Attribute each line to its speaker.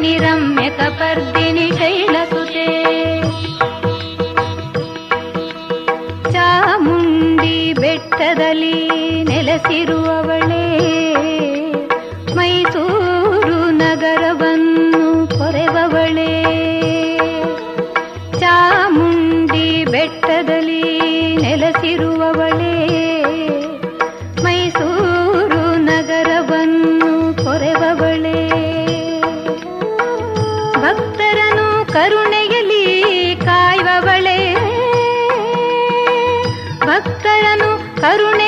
Speaker 1: ಮೇದಿನಿ ರಮ್ಯ ಕಪರ್ದಿನಿ ಶೈಲಸುತೆ ಚಾಮುಂಡಿ ಬೆಟ್ಟದಲ್ಲಿ ನೆಲೆಸಿರುವವಳೇ ಮೈಸೂರು ನಗರವನ್ನು ಪೊರೆವವಳೇ ಚಾಮುಂಡಿ ಬೆಟ್ಟದಲ್ಲಿ ನೆಲೆಸಿರುವವಳೇ ಮೈಸೂರು ನಗರವನ್ನು ಪೊರೆವವಳೇ ಭಕ್ತರನು ಕರುಣೆಯಲ್ಲಿ ಕಾಯುವವಳೇ ಭಕ್ತರನು ಕರುಣೆ